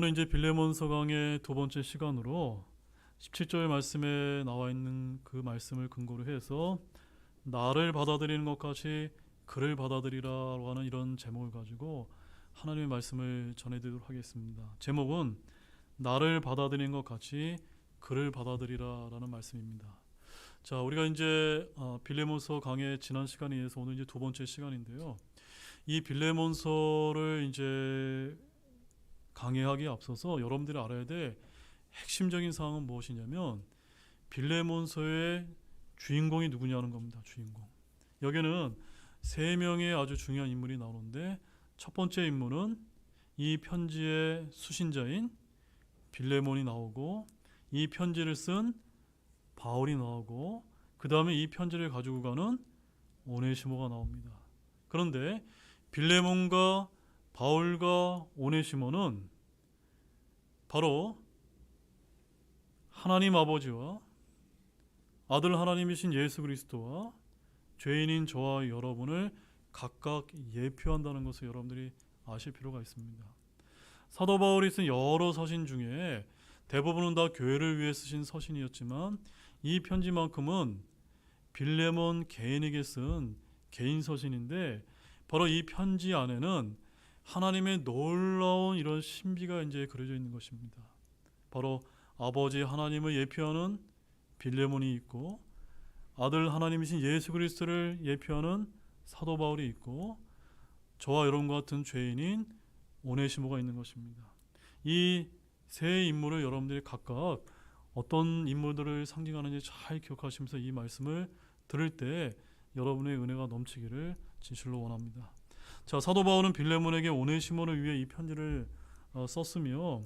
오늘은 이제 빌레몬서 강의 두 번째 시간으로 17절 말씀에 나와 있는 그 말씀을 근거로 해서 나를 받아들이는 것 같이 그를 받아들이라고 하는 이런 제목을 가지고 하나님의 말씀을 전해드리도록 하겠습니다. 제목은 나를 받아들이는 것 같이 그를 받아들이라라는 말씀입니다. 자, 우리가 이제 빌레몬서 강의 지난 시간에 의해서 오늘 이제 두 번째 시간인데요. 이 빌레몬서를 이제 강의하기에 앞서서 여러분들이 알아야 될 핵심적인 사항은 무엇이냐면 빌레몬서의 주인공이 누구냐는 겁니다. 주인공. 여기는 세 명의 아주 중요한 인물이 나오는데 첫 번째 인물은 이 편지의 수신자인 빌레몬이 나오고 이 편지를 쓴 바울이 나오고 그 다음에 이 편지를 가지고 가는 오네시모가 나옵니다. 그런데 빌레몬과 바울과 오네시모는 바로 하나님 아버지와 아들 하나님이신 예수 그리스도와 죄인인 저와 여러분을 각각 예표한다는 것을 여러분들이 아실 필요가 있습니다. 사도 바울이 쓴 여러 서신 중에 대부분은 다 교회를 위해 쓰신 서신이었지만 이 편지만큼은 빌레몬 개인에게 쓴 개인 서신인데 바로 이 편지 안에는 하나님의 놀라운 이런 신비가 이제 그려져 있는 것입니다. 바로 아버지 하나님을 예표하는 빌레몬이 있고 아들 하나님이신 예수 그리스도를 예표하는 사도 바울이 있고 저와 여러분과 같은 죄인인 오네시모가 있는 것입니다. 이 세 인물을 여러분들이 각각 어떤 인물들을 상징하는지 잘 기억하시면서 이 말씀을 들을 때 여러분의 은혜가 넘치기를 진실로 원합니다. 자, 사도 바울은 빌레몬에게 오네시모를 위해 이 편지를 썼으며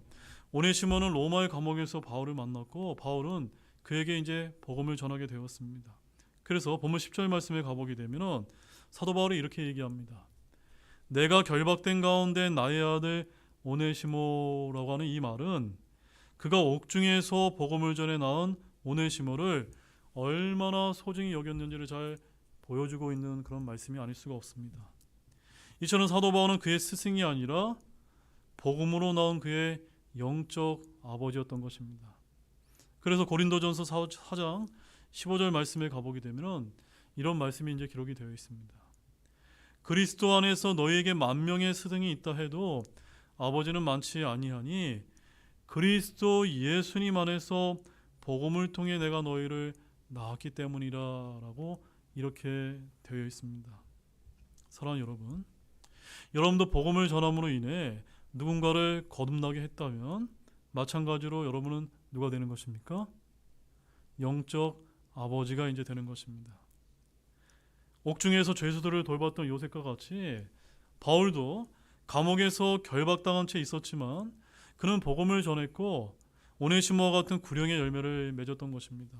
오네시모는 로마의 감옥에서 바울을 만났고 바울은 그에게 이제 복음을 전하게 되었습니다. 그래서 본문 10절 말씀에 가보게 되면 사도 바울이 이렇게 얘기합니다. 내가 결박된 가운데 나의 아들 오네시모라고 하는 이 말은 그가 옥중에서 복음을 전해 낳은 오네시모를 얼마나 소중히 여겼는지를 잘 보여주고 있는 그런 말씀이 아닐 수가 없습니다. 이처럼 사도 바울은 그의 스승이 아니라 복음으로 낳은 그의 영적 아버지였던 것입니다. 그래서 고린도전서 4장 15절 말씀에 가보게 되면 이런 말씀이 이제 기록이 되어 있습니다. 그리스도 안에서 너희에게 만명의 스승이 있다 해도 아버지는 많지 아니하니 그리스도 예수님 안에서 복음을 통해 내가 너희를 낳았기 때문이라 라고 이렇게 되어 있습니다. 사랑하는 여러분, 여러분도 복음을 전함으로 인해 누군가를 거듭나게 했다면 마찬가지로 여러분은 누가 되는 것입니까? 영적 아버지가 이제 되는 것입니다. 옥중에서 죄수들을 돌봤던 요셉과 같이 바울도 감옥에서 결박당한 채 있었지만 그는 복음을 전했고 오네시모와 같은 구령의 열매를 맺었던 것입니다.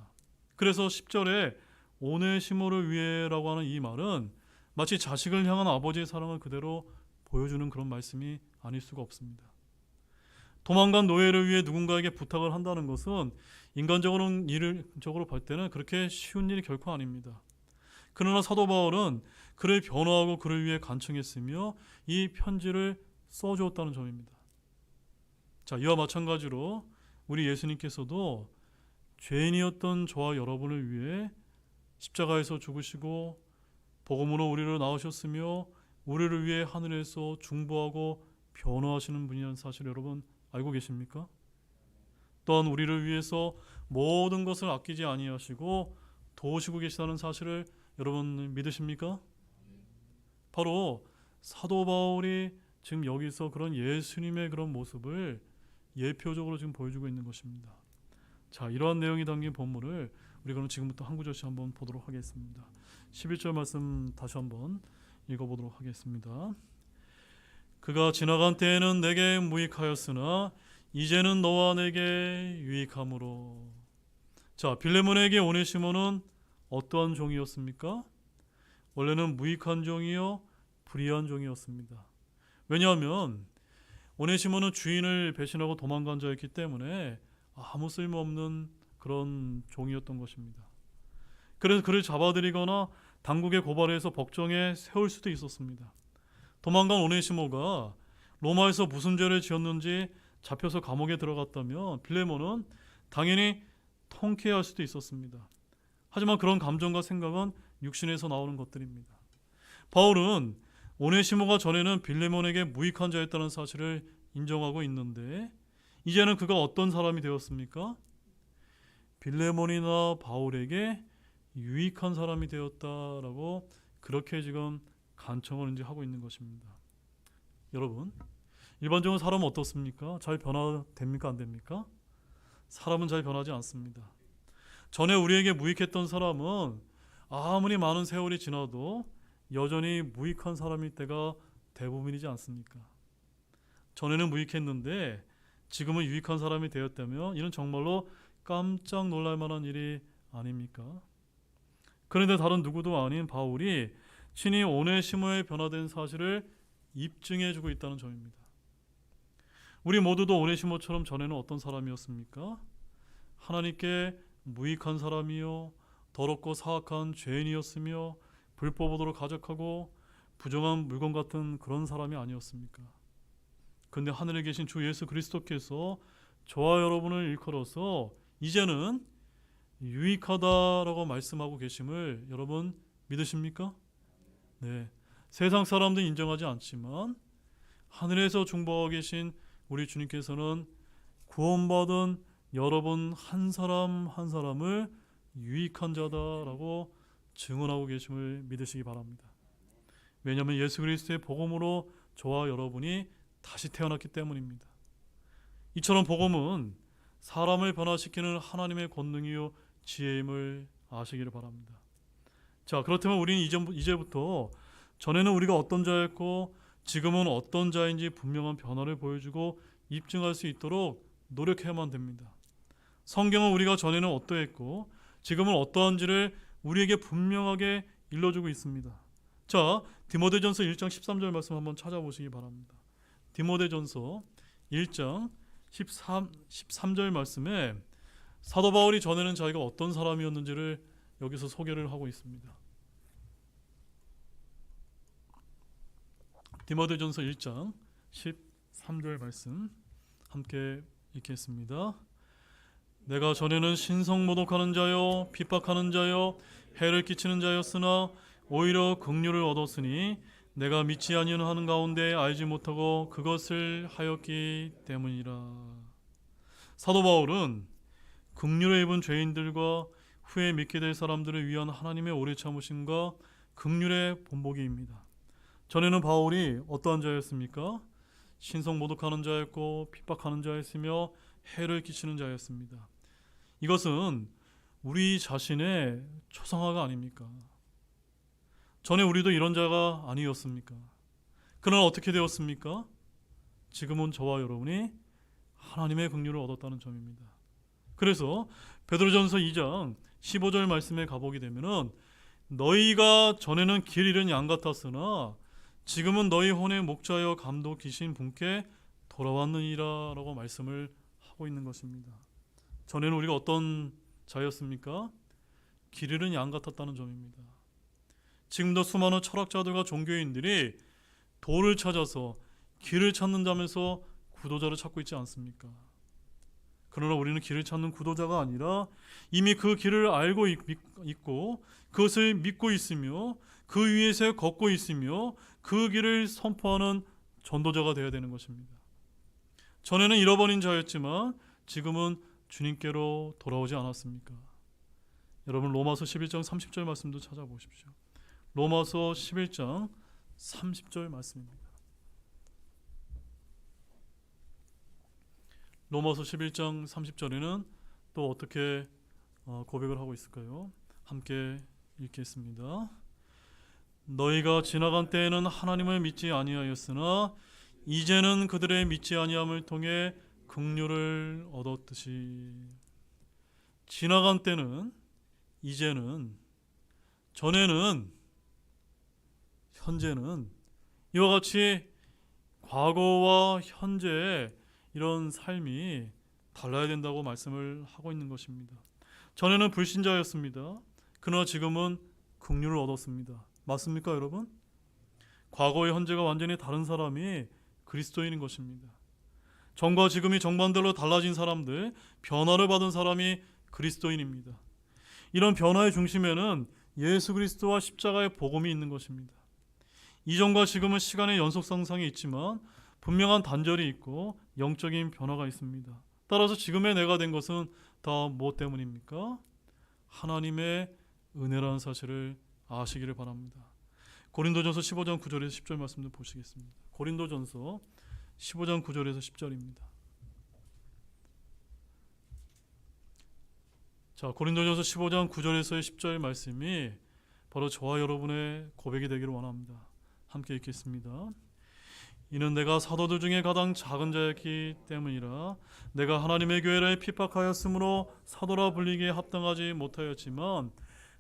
그래서 10절에 오네시모를 위해라고 하는 이 말은 마치 자식을 향한 아버지의 사랑을 그대로 보여주는 그런 말씀이 아닐 수가 없습니다. 도망간 노예를 위해 누군가에게 부탁을 한다는 것은 인간적으로는 일적으로 볼 때는 그렇게 쉬운 일이 결코 아닙니다. 그러나 사도 바울은 그를 변호하고 그를 위해 간청했으며 이 편지를 써주었다는 점입니다. 자, 이와 마찬가지로 우리 예수님께서도 죄인이었던 저와 여러분을 위해 십자가에서 죽으시고 복음으로 우리를 낳으셨으며 우리를 위해 하늘에서 중보하고 변호하시는 분이라는 사실 여러분 알고 계십니까? 또한 우리를 위해서 모든 것을 아끼지 아니하시고 도우시고 계시다는 사실을 여러분 믿으십니까? 바로 사도 바울이 지금 여기서 그런 예수님의 그런 모습을 예표적으로 지금 보여주고 있는 것입니다. 자, 이러한 내용이 담긴 본문을 우리 그럼 지금부터 한 구절씩 한번 보도록 하겠습니다. 11절 말씀 다시 한번 읽어보도록 하겠습니다. 그가 지나간 때에는 내게 무익하였으나 이제는 너와 내게 유익함으로. 자, 빌레몬에게 오네시모는 어떠한 종이었습니까? 원래는 무익한 종이요 불의한 종이었습니다. 왜냐하면 오네시모는 주인을 배신하고 도망간 자였기 때문에 아무 쓸모없는 그런 종이었던 것입니다. 그래서 그를 잡아들이거나 당국에 고발해서 법정에 세울 수도 있었습니다. 도망간 오네시모가 로마에서 무슨 죄를 지었는지 잡혀서 감옥에 들어갔다면 빌레몬은 당연히 통쾌할 수도 있었습니다. 하지만 그런 감정과 생각은 육신에서 나오는 것들입니다. 바울은 오네시모가 전에는 빌레몬에게 무익한 자였다는 사실을 인정하고 있는데 이제는 그가 어떤 사람이 되었습니까? 빌레몬이나 바울에게 유익한 사람이 되었다라고 그렇게 지금 간청을 이제 하고 있는 것입니다. 여러분, 일반적으로 사람은 어떻습니까? 잘 변화됩니까? 안 됩니까? 사람은 잘 변하지 않습니다. 전에 우리에게 무익했던 사람은 아무리 많은 세월이 지나도 여전히 무익한 사람일 때가 대부분이지 않습니까? 전에는 무익했는데 지금은 유익한 사람이 되었다면 이는 정말로 깜짝 놀랄 만한 일이 아닙니까? 그런데 다른 누구도 아닌 바울이 친히 오네시모의 변화된 사실을 입증해주고 있다는 점입니다. 우리 모두도 오네시모처럼 전에는 어떤 사람이었습니까? 하나님께 무익한 사람이요, 더럽고 사악한 죄인이었으며 불법으로 가적하고 부정한 물건 같은 그런 사람이 아니었습니까? 그런데 하늘에 계신 주 예수 그리스도께서 저와 여러분을 일컬어서 이제는 유익하다라고 말씀하고 계심을 여러분 믿으십니까? 네, 세상 사람들은 인정하지 않지만 하늘에서 중보하고 계신 우리 주님께서는 구원받은 여러분 한 사람 한 사람을 유익한 자다라고 증언하고 계심을 믿으시기 바랍니다. 왜냐하면 예수 그리스도의 복음으로 저와 여러분이 다시 태어났기 때문입니다. 이처럼 복음은 사람을 변화시키는 하나님의 권능이요 지혜임을 아시기를 바랍니다. 자, 그렇다면 우리는 이제부터 전에는 우리가 어떤 자였고 지금은 어떤 자인지 분명한 변화를 보여주고 입증할 수 있도록 노력해야만 됩니다. 성경은 우리가 전에는 어떠했고 지금은 어떠한지를 우리에게 분명하게 일러주고 있습니다. 자, 디모데전서 1장 13절 말씀 한번 찾아보시기 바랍니다. 디모데전서 1장 13절 말씀에 사도 바울이 전에는 자기가 어떤 사람이었는지를 여기서 소개를 하고 있습니다. 디모데전서 1장 13절 말씀 함께 읽겠습니다. 내가 전에는 신성모독하는 자요 핍박하는 자요 해를 끼치는 자였으나 오히려 긍휼을 얻었으니 내가 믿지 아니하는 가운데 알지 못하고 그것을 하였기 때문이라. 사도 바울은 긍휼을 입은 죄인들과 후에 믿게 될 사람들을 위한 하나님의 오래 참으심과 긍휼의 본보기입니다. 전에는 바울이 어떠한 자였습니까? 신성모독하는 자였고 핍박하는 자였으며 해를 끼치는 자였습니다. 이것은 우리 자신의 초상화가 아닙니까? 전에 우리도 이런 자가 아니었습니까? 그러나 어떻게 되었습니까? 지금은 저와 여러분이 하나님의 긍휼을 얻었다는 점입니다. 그래서 베드로전서 2장 15절 말씀에 가보게 되면은 너희가 전에는 길 잃은 양 같았으나 지금은 너희 혼의 목자여 감독이신 분께 돌아왔느니라 라고 말씀을 하고 있는 것입니다. 전에는 우리가 어떤 자였습니까? 길 잃은 양 같았다는 점입니다. 지금도 수많은 철학자들과 종교인들이 도를 찾아서 길을 찾는다면서 구도자를 찾고 있지 않습니까? 그러나 우리는 길을 찾는 구도자가 아니라 이미 그 길을 알고 있고 그것을 믿고 있으며 그 위에서 걷고 있으며 그 길을 선포하는 전도자가 되어야 되는 것입니다. 전에는 잃어버린 자였지만 지금은 주님께로 돌아오지 않았습니까? 여러분 로마서 11장 30절 말씀도 찾아보십시오. 로마서 11장 30절 말씀입니다. 로마서 11장 30절에는 또 어떻게 고백을 하고 있을까요? 함께 읽겠습니다. 너희가 지나간 때에는 하나님을 믿지 아니하였으나 이제는 그들의 믿지 아니함을 통해 긍휼을 얻었듯이. 지나간 때는, 이제는, 전에는, 현재는 이와 같이 과거와 현재의 이런 삶이 달라야 된다고 말씀을 하고 있는 것입니다. 전에는 불신자였습니다. 그러나 지금은 긍휼을 얻었습니다. 맞습니까, 여러분? 과거의 현재가 완전히 다른 사람이 그리스도인인 것입니다. 전과 지금이 정반대로 달라진 사람들, 변화를 받은 사람이 그리스도인입니다. 이런 변화의 중심에는 예수 그리스도와 십자가의 복음이 있는 것입니다. 이전과 지금은 시간의 연속상상이 있지만 분명한 단절이 있고 영적인 변화가 있습니다. 따라서 지금의 내가 된 것은 다 무엇 때문입니까? 하나님의 은혜라는 사실을 아시기를 바랍니다. 고린도전서 15장 9절에서 10절 말씀도 보시겠습니다. 고린도전서 15장 9절에서 10절입니다. 자, 고린도전서 15장 9절에서의 10절 말씀이 바로 저와 여러분의 고백이 되기를 원합니다. 함께 읽겠습니다. 이는 내가 사도들 중에 가장 작은 자였기 때문이라. 내가 하나님의 교회를 핍박하였으므로 사도라 불리기에 합당하지 못하였지만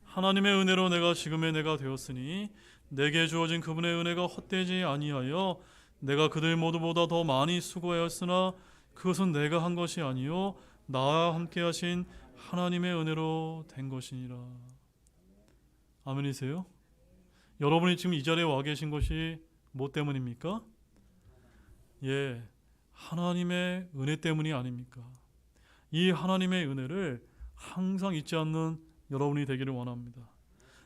하나님의 은혜로 내가 지금의 내가 되었으니 내게 주어진 그분의 은혜가 헛되지 아니하여 내가 그들 모두보다 더 많이 수고하였으나 그것은 내가 한 것이 아니요 나와 함께 하신 하나님의 은혜로 된 것이니라. 아멘이세요? 여러분이 지금 이 자리에 와 계신 것이 뭐 때문입니까? 예, 하나님의 은혜 때문이 아닙니까? 이 하나님의 은혜를 항상 잊지 않는 여러분이 되기를 원합니다.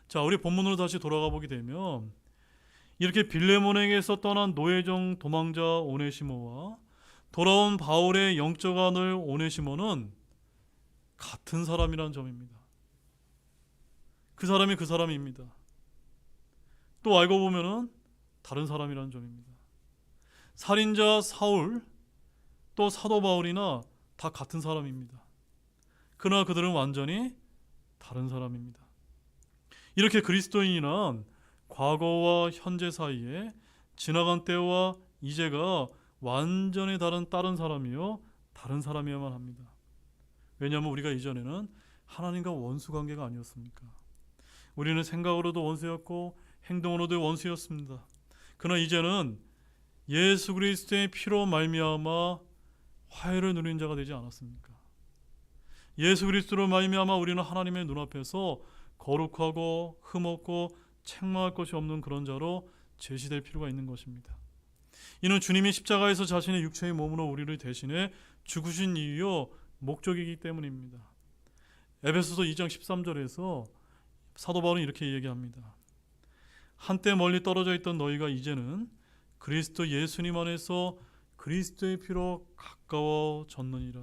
자, 우리 본문으로 다시 돌아가 보게 되면 이렇게 빌레몬에게서 떠난 노예종 도망자 오네시모와 돌아온 바울의 영적 아들 오네시모는 같은 사람이라는 점입니다. 그 사람이 그 사람입니다. 또 알고 보면은 다른 사람이라는 점입니다. 살인자 사울 또 사도 바울이나 다 같은 사람입니다. 그러나 그들은 완전히 다른 사람입니다. 이렇게 그리스도인이란 과거와 현재 사이에 지나간 때와 이제가 완전히 다른 사람이요 다른 사람이어야만 합니다. 왜냐하면 우리가 이전에는 하나님과 원수 관계가 아니었습니까? 우리는 생각으로도 원수였고 행동으로도 원수였습니다. 그러나 이제는 예수 그리스도의 피로 말미암아 화해를 누린 자가 되지 않았습니까? 예수 그리스도로 말미암아 우리는 하나님의 눈앞에서 거룩하고 흠없고 책망할 것이 없는 그런 자로 제시될 필요가 있는 것입니다. 이는 주님이 십자가에서 자신의 육체의 몸으로 우리를 대신해 죽으신 이유요 목적이기 때문입니다. 에베소서 2장 13절에서 사도 바울은 이렇게 얘기합니다. 한때 멀리 떨어져 있던 너희가 이제는 그리스도 예수님 안에서 그리스도의 피로 가까워졌느니라.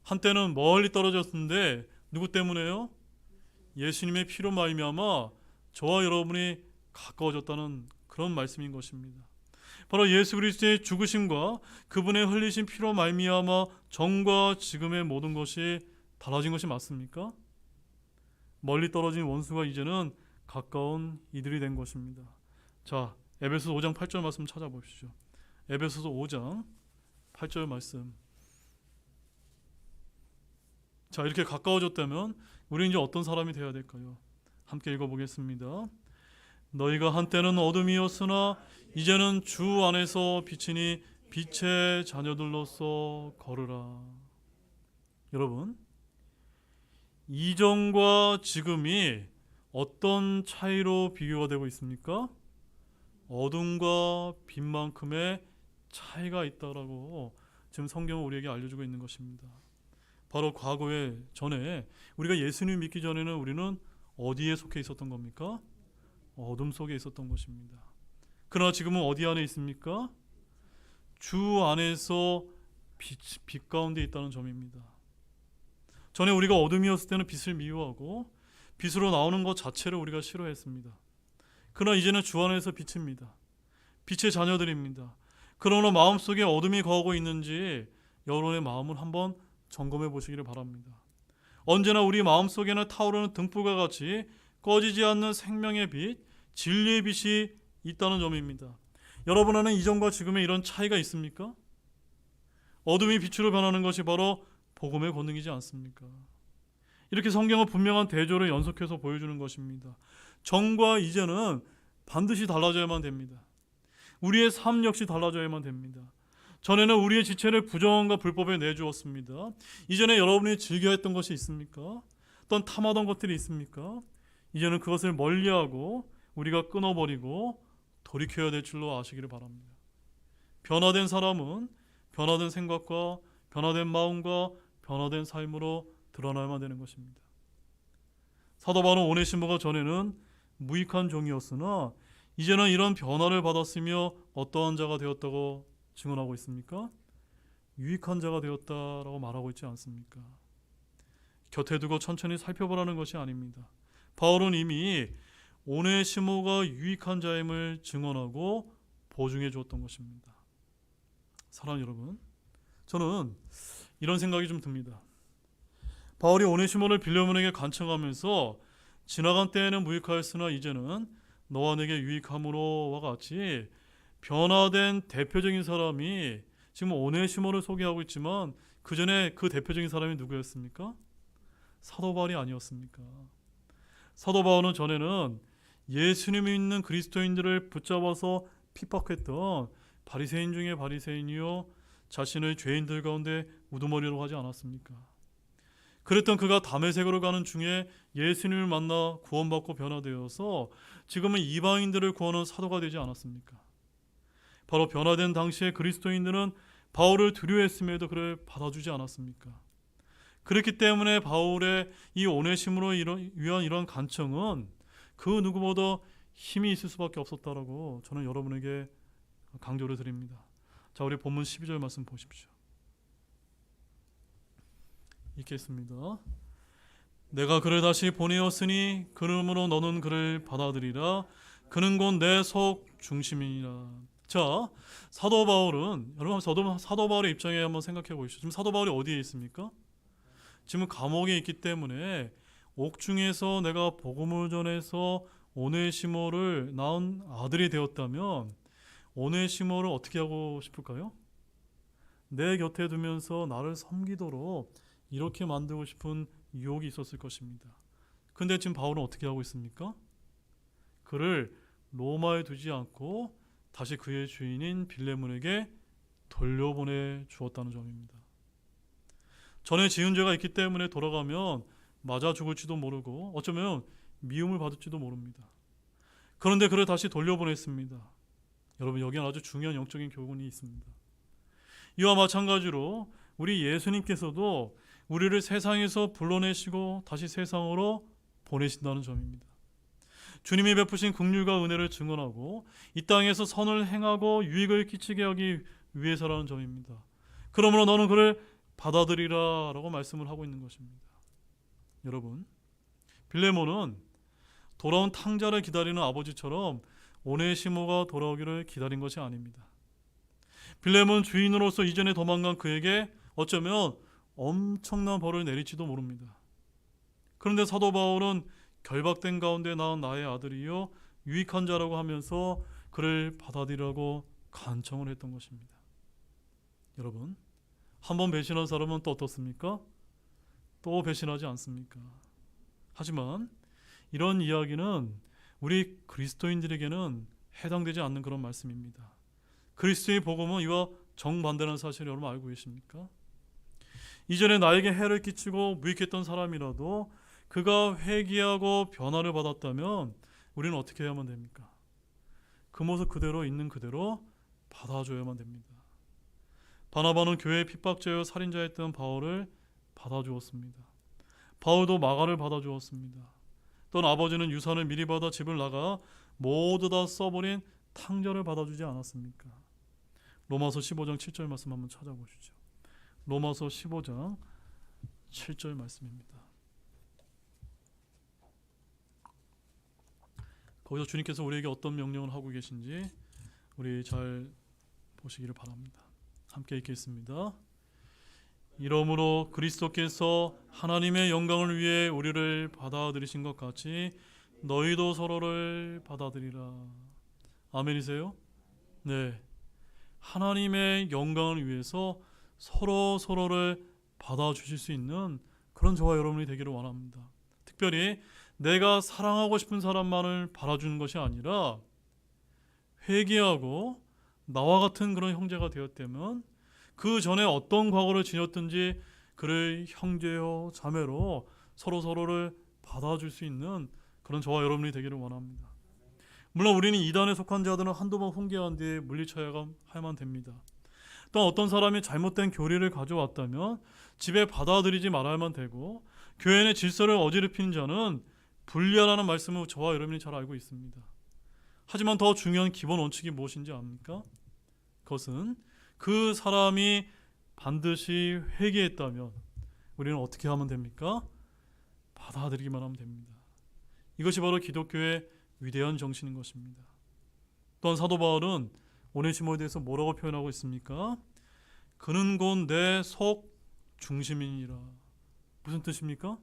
한때는 멀리 떨어졌는데 누구 때문에요? 예수님의 피로 말미암아 저와 여러분이 가까워졌다는 그런 말씀인 것입니다. 바로 예수 그리스도의 죽으심과 그분의 흘리신 피로 말미암아 전과 지금의 모든 것이 달라진 것이 맞습니까? 멀리 떨어진 원수가 이제는 가까운 이들이 된 것입니다. 자, 에베소서 5장 8절 말씀 찾아보십시오. 에베소서 5장 8절 말씀. 자, 이렇게 가까워졌다면 우리는 이제 어떤 사람이 되어야 될까요? 함께 읽어보겠습니다. 너희가 한때는 어둠이었으나 이제는 주 안에서 빛이니 빛의 자녀들로서 걸으라. 여러분, 이전과 지금이 어떤 차이로 비교가 되고 있습니까? 어둠과 빛만큼의 차이가 있다라고 지금 성경은 우리에게 알려주고 있는 것입니다. 바로 과거에 전에 우리가 예수님 믿기 전에는 우리는 어디에 속해 있었던 겁니까? 어둠 속에 있었던 것입니다. 그러나 지금은 어디 안에 있습니까? 주 안에서 빛 가운데 있다는 점입니다. 전에 우리가 어둠이었을 때는 빛을 미워하고 빛으로 나오는 것 자체를 우리가 싫어했습니다. 그러나 이제는 주 안에서 빛입니다. 빛의 자녀들입니다. 그러나 마음속에 어둠이 거하고 있는지 여러분의 마음을 한번 점검해 보시기를 바랍니다. 언제나 우리 마음속에는 타오르는 등불과 같이 꺼지지 않는 생명의 빛, 진리의 빛이 있다는 점입니다. 여러분 안에 이전과 지금의 이런 차이가 있습니까? 어둠이 빛으로 변하는 것이 바로 복음의 권능이지 않습니까? 이렇게 성경은 분명한 대조를 연속해서 보여주는 것입니다. 전과 이제는 반드시 달라져야만 됩니다. 우리의 삶 역시 달라져야만 됩니다. 전에는 우리의 지체를 부정과 불법에 내주었습니다. 이전에 여러분이 즐겨했던 것이 있습니까? 어떤 탐하던 것들이 있습니까? 이제는 그것을 멀리하고 우리가 끊어버리고 돌이켜야 될 줄로 아시기를 바랍니다. 변화된 사람은 변화된 생각과 변화된 마음과 변화된 삶으로 드러나야만 되는 것입니다. 사도 바울은 오네시모가 전에는 무익한 종이었으나 이제는 이런 변화를 받았으며 어떠한 자가 되었다고 증언하고 있습니까? 유익한 자가 되었다라고 말하고 있지 않습니까? 곁에 두고 천천히 살펴보라는 것이 아닙니다. 바울은 이미 오네시모가 유익한 자임을 증언하고 보증해 주었던 것입니다. 사랑하는 여러분, 저는 이런 생각이 좀 듭니다. 바울이 오네시모를 빌레몬에게 간청하면서 지나간 때에는 무익하였으나 이제는 너와 내게 유익함으로와 같이 변화된 대표적인 사람이 지금 오네시모를 소개하고 있지만 그 전에 그 대표적인 사람이 누구였습니까? 사도 바울이 아니었습니까? 사도 바울은 전에는 예수님이 있는 그리스도인들을 붙잡아서 핍박했던 바리새인 중에 바리새인이요 자신을 죄인들 가운데 우두머리로 하지 않았습니까? 그랬던 그가 다메섹으로 가는 중에 예수님을 만나 구원받고 변화되어서 지금은 이방인들을 구하는 사도가 되지 않았습니까? 바로 변화된 당시에 그리스도인들은 바울을 두려워했음에도 그를 받아주지 않았습니까? 그렇기 때문에 바울의 이 오네시모로 위한 이런 간청은 그 누구보다 힘이 있을 수밖에 없었다라고 저는 여러분에게 강조를 드립니다. 자, 우리 본문 12절 말씀 보십시오. 읽겠습니다. 내가 그를 다시 보내었으니 그러므로 너는 그를 받아들이라. 그는 곧 내 속 중심이니라. 자, 사도 바울은 여러분 사도 바울의 입장에 한번 생각해 보십시오. 지금 사도 바울이 어디에 있습니까? 지금 감옥에 있기 때문에 옥중에서 내가 복음을 전해서 오네시모를 낳은 아들이 되었다면 오네시모를 어떻게 하고 싶을까요? 내 곁에 두면서 나를 섬기도록 이렇게 만들고 싶은 유혹이 있었을 것입니다. 근데 지금 바울은 어떻게 하고 있습니까? 그를 로마에 두지 않고 다시 그의 주인인 빌레몬에게 돌려보내 주었다는 점입니다. 전에 지은 죄가 있기 때문에 돌아가면 맞아 죽을지도 모르고 어쩌면 미움을 받을지도 모릅니다. 그런데 그를 다시 돌려보냈습니다. 여러분, 여기는 아주 중요한 영적인 교훈이 있습니다. 이와 마찬가지로 우리 예수님께서도 우리를 세상에서 불러내시고 다시 세상으로 보내신다는 점입니다. 주님이 베푸신 긍휼과 은혜를 증언하고 이 땅에서 선을 행하고 유익을 끼치게 하기 위해서라는 점입니다. 그러므로 너는 그를 받아들이라 라고 말씀을 하고 있는 것입니다. 여러분, 빌레몬은 돌아온 탕자를 기다리는 아버지처럼 오네시모가 돌아오기를 기다린 것이 아닙니다. 빌레몬 주인으로서 이전에 도망간 그에게 어쩌면 엄청난 벌을 내릴지도 모릅니다. 그런데 사도 바울은 결박된 가운데 낳은 나의 아들이요 유익한 자라고 하면서 그를 받아들이라고 간청을 했던 것입니다. 여러분, 한번 배신한 사람은 또 어떻습니까? 또 배신하지 않습니까? 하지만 이런 이야기는 우리 그리스도인들에게는 해당되지 않는 그런 말씀입니다. 그리스도의 복음은 이와 정반대라는 사실을 여러분 알고 계십니까? 이전에 나에게 해를 끼치고 무익했던 사람이라도 그가 회개하고 변화를 받았다면 우리는 어떻게 해야만 됩니까? 그 모습 그대로 있는 그대로 받아줘야만 됩니다. 바나바는 교회의 핍박자여 살인자였던 바울을 받아주었습니다. 바울도 마가를 받아주었습니다. 또는 아버지는 유산을 미리 받아 집을 나가 모두 다 써버린 탕자를 받아주지 않았습니까? 로마서 15장 7절 말씀 한번 찾아보시죠. 로마서 15장 7절 말씀입니다. 거기서 주님께서 우리에게 어떤 명령을 하고 계신지 우리 잘 보시기를 바랍니다. 함께 읽겠습니다. 이러므로 그리스도께서 하나님의 영광을 위해 우리를 받아들이신 것 같이 너희도 서로를 받아들이라. 아멘이세요? 네. 하나님의 영광을 위해서 서로를 받아주실 수 있는 그런 저와 여러분이 되기를 원합니다. 특별히 내가 사랑하고 싶은 사람만을 바라주는 것이 아니라 회개하고 나와 같은 그런 형제가 되었다면 그 전에 어떤 과거를 지녔든지 그를 형제요 자매로 서로를 받아줄 수 있는 그런 저와 여러분이 되기를 원합니다. 물론 우리는 이단에 속한 자들은 한두 번 훈계한 뒤에 물리쳐야만 됩니다. 또 어떤 사람이 잘못된 교리를 가져왔다면 집에 받아들이지 말아야만 되고, 교회 내 질서를 어지럽히는 자는 분리하라는 말씀을 저와 여러분이 잘 알고 있습니다. 하지만 더 중요한 기본 원칙이 무엇인지 압니까? 그것은 그 사람이 반드시 회개했다면 우리는 어떻게 하면 됩니까? 받아들이기만 하면 됩니다. 이것이 바로 기독교의 위대한 정신인 것입니다. 또한 사도 바울은 오네시모에 대해서 뭐라고 표현하고 있습니까? 그는 곧 내 속 중심이니라. 무슨 뜻입니까?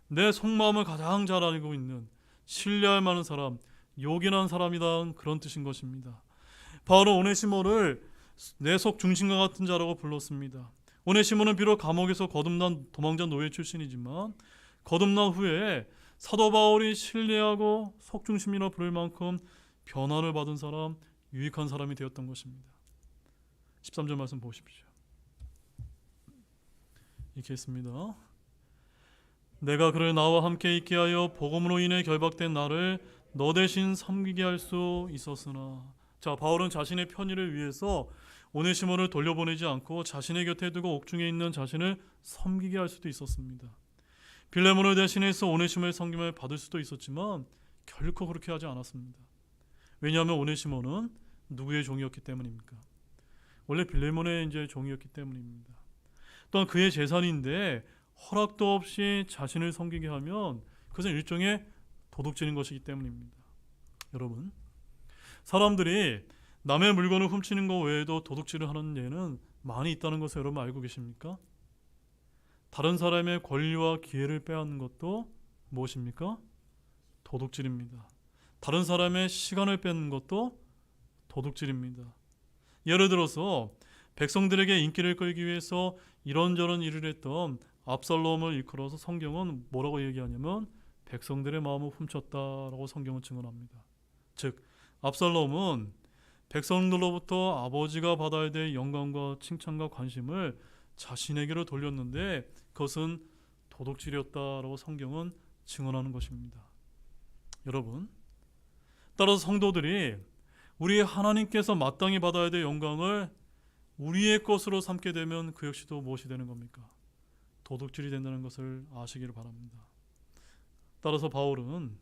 내 속마음을 가장 잘 알고 있는, 신뢰할 만한 사람, 요긴한 사람이라는 그런 뜻인 것입니다. 바울은 오네시모를 내 속 중심과 같은 자라고 불렀습니다. 오네시모는 비록 감옥에서 거듭난 도망자 노예 출신이지만 거듭난 후에 사도 바울이 신뢰하고 속중심이라 부를 만큼 변화를 받은 사람, 유익한 사람이 되었던 것입니다. 13절 말씀 보십시오. 이렇게 했습니다. 내가 그를 나와 함께 있게 하여 복음으로 인해 결박된 나를 너 대신 섬기게 할 수 있었으나. 자, 바울은 자신의 편의를 위해서 오네시모를 돌려보내지 않고 자신의 곁에 두고 옥중에 있는 자신을 섬기게 할 수도 있었습니다. 빌레몬을 대신해서 오네시모의 섬김을 받을 수도 있었지만 결코 그렇게 하지 않았습니다. 왜냐하면 오네시모는 누구의 종이었기 때문입니까? 원래 빌레몬의 이제 종이었기 때문입니다. 또한 그의 재산인데 허락도 없이 자신을 섬기게 하면 그것은 일종의 도둑질인 것이기 때문입니다. 여러분, 사람들이 남의 물건을 훔치는 것 외에도 도둑질을 하는 예는 많이 있다는 것을 여러분 알고 계십니까? 다른 사람의 권리와 기회를 빼앗는 것도 무엇입니까? 도둑질입니다. 다른 사람의 시간을 뺏는 것도 도둑질입니다. 예를 들어서 백성들에게 인기를 끌기 위해서 이런저런 일을 했던 압살롬을 일컬어서 성경은 뭐라고 얘기하냐면 백성들의 마음을 훔쳤다라고 성경은 증언합니다. 즉, 압살롬은 백성들로부터 아버지가 받아야 될 영광과 칭찬과 관심을 자신에게로 돌렸는데 그것은 도둑질이었다라고 성경은 증언하는 것입니다. 여러분, 따라서 성도들이 우리 하나님께서 마땅히 받아야 될 영광을 우리의 것으로 삼게 되면 그 역시도 무엇이 되는 겁니까? 도둑질이 된다는 것을 아시기를 바랍니다. 따라서 바울은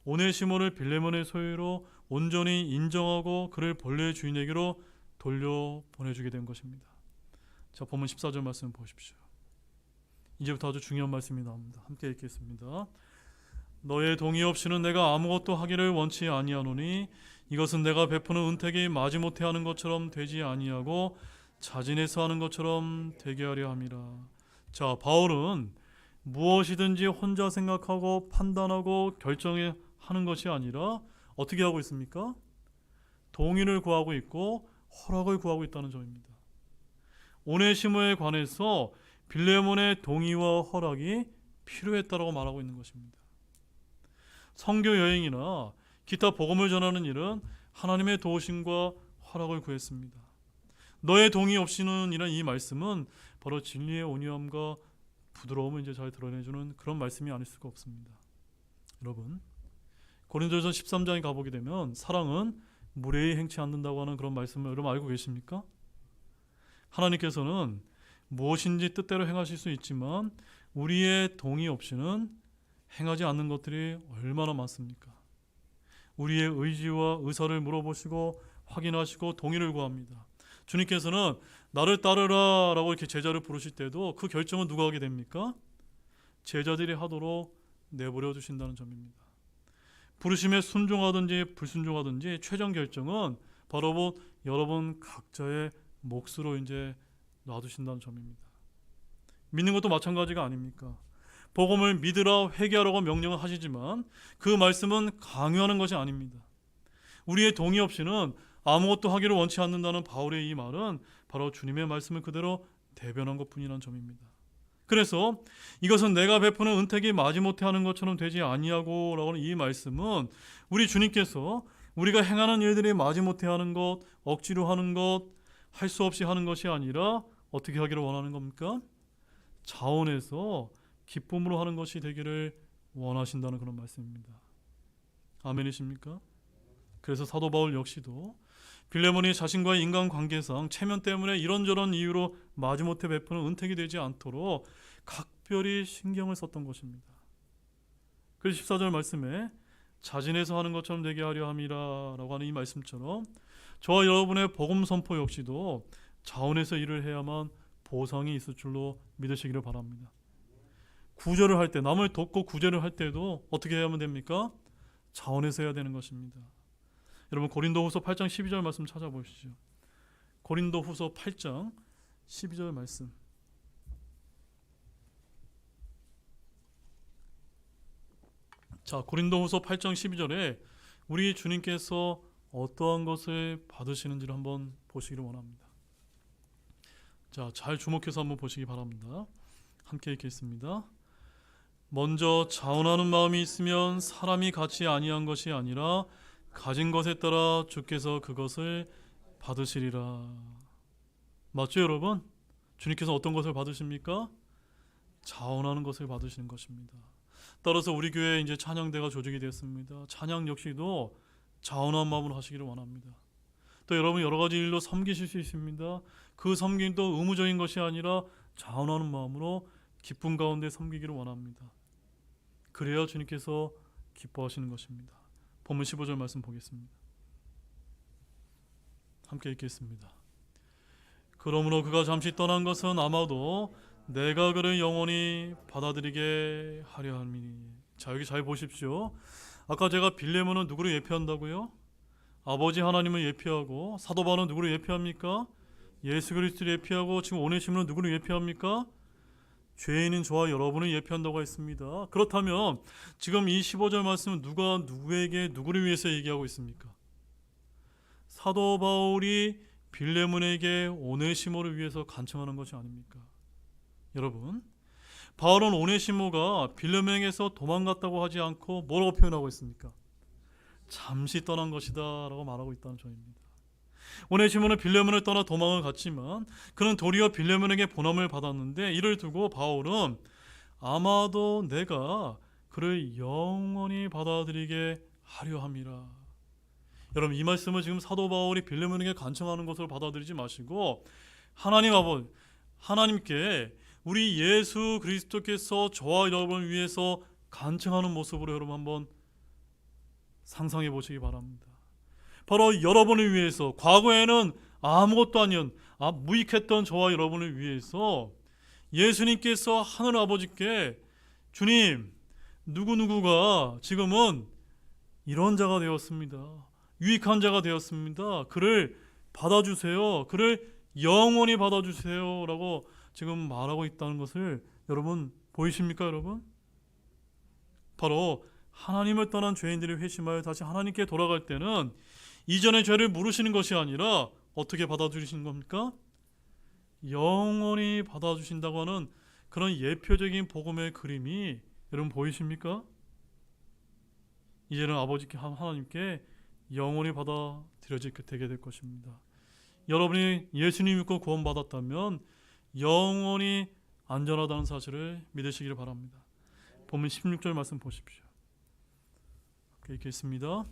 오네시모를 빌레몬의 소유로 온전히 인정하고 그를 본래의 주인에게로 돌려보내주게 된 것입니다. 자, 본문 14절 말씀 보십시오. 이제부터 아주 중요한 말씀이 나옵니다. 함께 읽겠습니다. 너의 동의 없이는 내가 아무것도 하기를 원치 아니하노니 이것은 내가 베푸는 은택이 마지못해 하는 것처럼 되지 아니하고 자진해서 하는 것처럼 되게 하려 함이라. 자, 바울은 무엇이든지 혼자 생각하고 판단하고 결정하는 것이 아니라 어떻게 하고 있습니까? 동의를 구하고 있고 허락을 구하고 있다는 점입니다. 오네시모에 관해서 빌레몬의 동의와 허락이 필요했다고 말하고 있는 것입니다. 선교 여행이나 기타 복음을 전하는 일은 하나님의 도우심과 허락을 구했습니다. 너의 동의 없이는 이란 이 말씀은 바로 진리의 온유함과 부드러움을 이제 잘 드러내주는 그런 말씀이 아닐 수가 없습니다. 여러분, 고린도전서 13장에 가보게 되면 사랑은 무례히 행치 않는다고 하는 그런 말씀을 여러분 알고 계십니까? 하나님께서는 무엇인지 뜻대로 행하실 수 있지만 우리의 동의 없이는 행하지 않는 것들이 얼마나 많습니까? 우리의 의지와 의사를 물어보시고 확인하시고 동의를 구합니다. 주님께서는 나를 따르라 라고 이렇게 제자를 부르실 때도 그 결정은 누가 하게 됩니까? 제자들이 하도록 내버려 두신다는 점입니다. 부르심에 순종하든지 불순종하든지 최종 결정은 바로 여러분 각자의 몫으로 이제 놔두신다는 점입니다. 믿는 것도 마찬가지가 아닙니까? 복음을 믿으라 회개하라고 명령을 하시지만 그 말씀은 강요하는 것이 아닙니다. 우리의 동의 없이는 아무것도 하기를 원치 않는다는 바울의 이 말은 바로 주님의 말씀을 그대로 대변한 것뿐이라는 점입니다. 그래서 이것은 내가 베푸는 은택이 마지못해 하는 것처럼 되지 아니하고 라고 하는 이 말씀은 우리 주님께서 우리가 행하는 일들이 마지못해 하는 것, 억지로 하는 것, 할 수 없이 하는 것이 아니라 어떻게 하기를 원하는 겁니까? 자원해서 기쁨으로 하는 것이 되기를 원하신다는 그런 말씀입니다. 아멘이십니까? 그래서 사도 바울 역시도 빌레몬이 자신과의 인간관계상 체면 때문에 이런저런 이유로 마지못해 베푸는 은택이 되지 않도록 각별히 신경을 썼던 것입니다. 그래서 14절 말씀에 자진해서 하는 것처럼 되게 하려 함이라 라고 하는 이 말씀처럼 저와 여러분의 복음 선포 역시도 자원해서 일을 해야만 보상이 있을 줄로 믿으시기를 바랍니다. 구제를 할 때, 남을 돕고 구제를 할 때도 어떻게 해야만 됩니까? 자원해서 해야 되는 것입니다. 여러분 고린도후서 8장 12절 말씀 찾아보시죠. 고린도후서 8장 12절 말씀. 자, 고린도후서 8장 12절에 우리 주님께서 어떠한 것을 받으시는지를 한번 보시기를 원합니다. 자, 잘 주목해서 한번 보시기 바랍니다. 함께 읽겠습니다. 먼저 자원하는 마음이 있으면 사람이 갖지 아니한 것이 아니라 가진 것에 따라 주께서 그것을 받으시리라. 맞죠, 여러분? 주님께서 어떤 것을 받으십니까? 자원하는 것을 받으시는 것입니다. 따라서 우리 교회에 이제 찬양대가 조직이 됐습니다. 찬양 역시도 자원한 마음으로 하시기를 원합니다. 또 여러분 여러 가지 일로 섬기실 수 있습니다. 그 섬김도 의무적인 것이 아니라 자원하는 마음으로 기쁨 가운데 섬기기를 원합니다. 그래야 주님께서 기뻐하시는 것입니다. 본문 15절 말씀 보겠습니다. 함께 읽겠습니다. 그러므로 그가 잠시 떠난 것은 아마도 내가 그를 영원히 받아들이게 하려 함이니. 자, 여기 잘 보십시오. 아까 제가 빌레몬은 누구를 예표한다고요? 아버지 하나님을 예표하고, 사도 바울은 누구를 예표합니까? 예수 그리스도를 예표하고, 지금 오네시모는 누구를 예표합니까? 죄인인 저와 여러분을 예표한다고 했습니다. 그렇다면 지금 이 15절 말씀은 누가 누구에게 누구를 위해서 얘기하고 있습니까? 사도 바울이 빌레몬에게 오네시모를 위해서 간청하는 것이 아닙니까? 여러분, 바울은 오네시모가 빌레몬에게서 도망갔다고 하지 않고 뭐라고 표현하고 있습니까? 잠시 떠난 것이다 라고 말하고 있다는 점입니다. 오네시모는 빌레몬을 떠나 도망을 갔지만 그는 도리어 빌레몬에게 보냄을 받았는데, 이를 두고 바울은 아마도 내가 그를 영원히 받아들이게 하려 함이라. 여러분, 이 말씀을 지금 사도 바울이 빌레몬에게 간청하는 것으로 받아들이지 마시고 하나님 아버지, 하나님께 우리 예수 그리스도께서 저와 여러분을 위해서 간청하는 모습으로 여러분 한번 상상해 보시기 바랍니다. 바로 여러분을 위해서, 과거에는 아무것도 아니었, 무익했던 저와 여러분을 위해서 예수님께서 하늘 아버지께 주님, 누구누구가 지금은 이런 자가 되었습니다. 유익한 자가 되었습니다. 그를 받아주세요. 그를 영원히 받아주세요 라고 지금 말하고 있다는 것을 여러분 보이십니까, 여러분? 바로 하나님을 떠난 죄인들이 회심하여 다시 하나님께 돌아갈 때는 이전의 죄를 물으시는 것이 아니라 어떻게 받아주시는 겁니까? 영원히 받아주신다고 하는 그런 예표적인 복음의 그림이 여러분 보이십니까? 이제는 아버지께, 하나님께 영원히 받아들여지게 되게 될 것입니다. 여러분이 예수님 믿고 구원받았다면 영원히 안전하다는 사실을 믿으시기를 바랍니다. 본문 16절 말씀 보십시오. 읽겠습니다.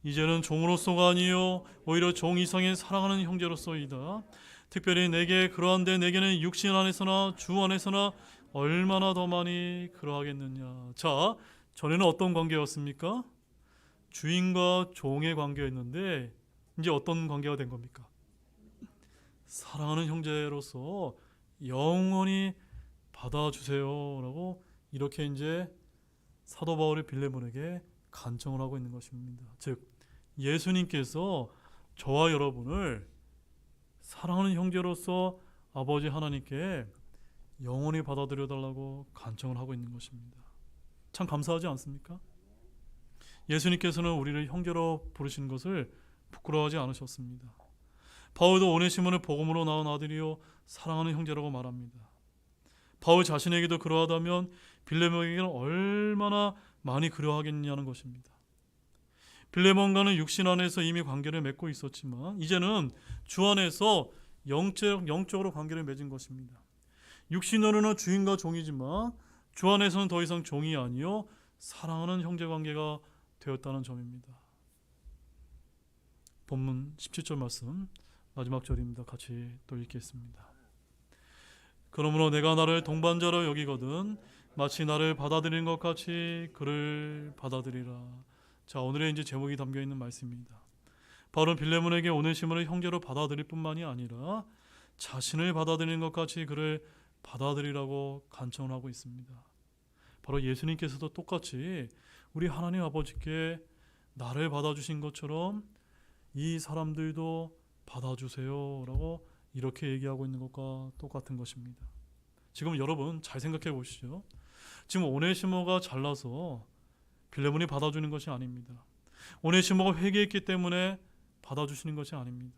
이제는 종으로서가 아니요 오히려 종 이상의 사랑하는 형제로서이다. 특별히 내게 그러한데 내게는 육신 안에서나 주 안에서나 얼마나 더 많이 그러하겠느냐. 자, 전에는 어떤 관계였습니까? 주인과 종의 관계였는데 이제 어떤 관계가 된 겁니까? 사랑하는 형제로서 영원히 받아주세요 라고 이렇게 이제 사도 바울이 빌레몬에게 간청을 하고 있는 것입니다. 즉 예수님께서 저와 여러분을 사랑하는 형제로서 아버지 하나님께 영원히 받아들여 달라고 간청을 하고 있는 것입니다. 참 감사하지 않습니까? 예수님께서는 우리를 형제로 부르신 것을 부끄러워하지 않으셨습니다. 바울도 오네시모를 복음으로 낳은 아들이요 사랑하는 형제라고 말합니다. 바울 자신에게도 그러하다면 빌레몬에게는 얼마나 많이 그러하겠냐는 것입니다. 빌레몬과는 육신 안에서 이미 관계를 맺고 있었지만 이제는 주 안에서 영적으로 관계를 맺은 것입니다. 육신으로는 주인과 종이지만 주 안에서는 더 이상 종이 아니요 사랑하는 형제 관계가 되었다는 점입니다. 본문 17절 말씀 마지막 절입니다. 같이 또 읽겠습니다. 그러므로 내가 나를 동반자로 여기거든 마치 나를 받아들인 것 같이 그를 받아들이라. 자, 오늘의 이제 제목이 담겨 있는 말씀입니다. 바울은 빌레몬에게 오네시모를 형제로 받아들일 뿐만이 아니라 자신을 받아들이는 것 같이 그를 받아들이라고 간청을 하고 있습니다. 바로 예수님께서도 똑같이 우리 하나님 아버지께 나를 받아주신 것처럼 이 사람들도 받아주세요 라고 이렇게 얘기하고 있는 것과 똑같은 것입니다. 지금 여러분 잘 생각해 보시죠. 지금 오네시모가 잘나서 빌레몬이 받아주는 것이 아닙니다. 오네시모가 회개했기 때문에 받아주시는 것이 아닙니다.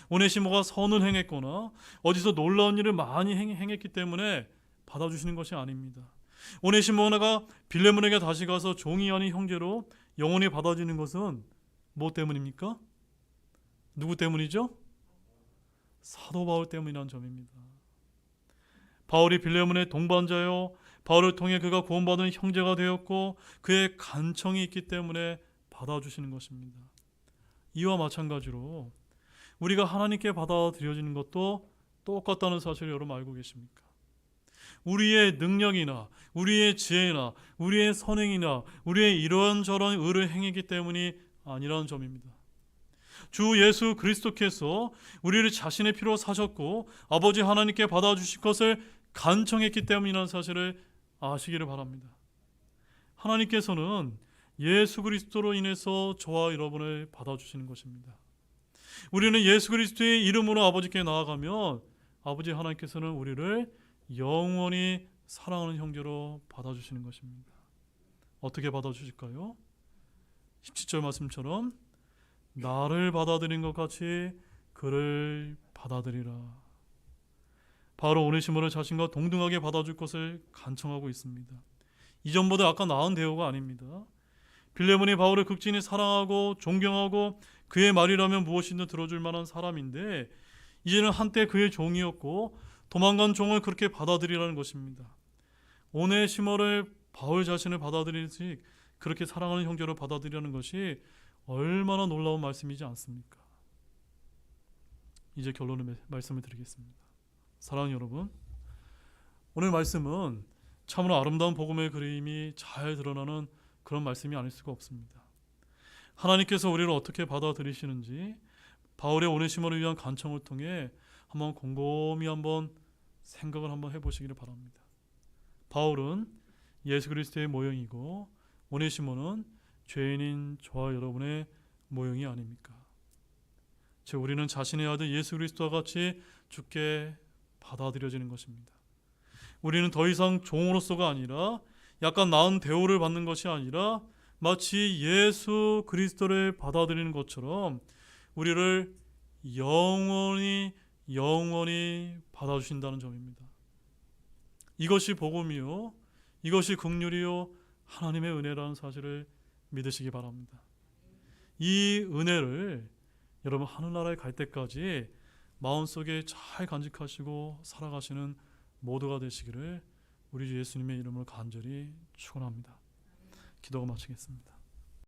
오네시모가 선을 행했거나 어디서 놀라운 일을 많이 행했기 때문에 받아주시는 것이 아닙니다. 오네시모가 빌레몬에게 다시 가서 종이 아닌 형제로 영원히 받아주는 것은 뭐 때문입니까? 누구 때문이죠? 사도 바울 때문이라는 점입니다. 바울이 빌레몬의 동반자요, 바울을 통해 그가 구원받은 형제가 되었고 그의 간청이 있기 때문에 받아주시는 것입니다. 이와 마찬가지로 우리가 하나님께 받아들여지는 것도 똑같다는 사실을 여러분 알고 계십니까? 우리의 능력이나 우리의 지혜나 우리의 선행이나 우리의 이런저런 의를 행했기 때문이 아니라는 점입니다. 주 예수 그리스도께서 우리를 자신의 피로 사셨고 아버지 하나님께 받아주실 것을 간청했기 때문이라는 사실을 아시기를 바랍니다. 하나님께서는 예수 그리스도로 인해서 저와 여러분을 받아주시는 것입니다. 우리는 예수 그리스도의 이름으로 아버지께 나아가면 아버지 하나님께서는 우리를 영원히 사랑하는 형제로 받아주시는 것입니다. 어떻게 받아주실까요? 17절 말씀처럼 나를 받아들인 것 같이 그를 받아들이라. 바로 오네시모를 자신과 동등하게 받아줄 것을 간청하고 있습니다. 이전보다 아까 나은 대우가 아닙니다. 빌레몬이 바울을 극진히 사랑하고 존경하고 그의 말이라면 무엇이든 들어줄 만한 사람인데 이제는 한때 그의 종이었고 도망간 종을 그렇게 받아들이라는 것입니다. 오네시모를 바울 자신을 받아들이듯이 그렇게 사랑하는 형제로 받아들이라는 것이 얼마나 놀라운 말씀이지 않습니까? 이제 결론의 말씀을 드리겠습니다. 사랑하는 여러분, 오늘 말씀은 참으로 아름다운 복음의 그림이 잘 드러나는 그런 말씀이 아닐 수가 없습니다. 하나님께서 우리를 어떻게 받아들이시는지 바울의 오네시모를 위한 간청을 통해 한번 곰곰이 한번 생각을 한번 해보시기를 바랍니다. 바울은 예수 그리스도의 모형이고 오네시모는 죄인인 저와 여러분의 모형이 아닙니까? 즉 우리는 자신의 아들 예수 그리스도와 같이 주께 받아들여지는 것입니다. 우리는 더 이상 종으로서가 아니라 약간 나은 대우를 받는 것이 아니라 마치 예수 그리스도를 받아들이는 것처럼 우리를 영원히 받아주신다는 점입니다. 이것이 복음이요, 이것이 긍휼이요 하나님의 은혜라는 사실을 믿으시기 바랍니다. 이 은혜를 여러분 하늘나라에 갈 때까지 마음속에 잘 간직하시고 살아가시는 모두가 되시기를 우리 주 예수님의 이름으로 간절히 축원합니다. 기도가 마치겠습니다.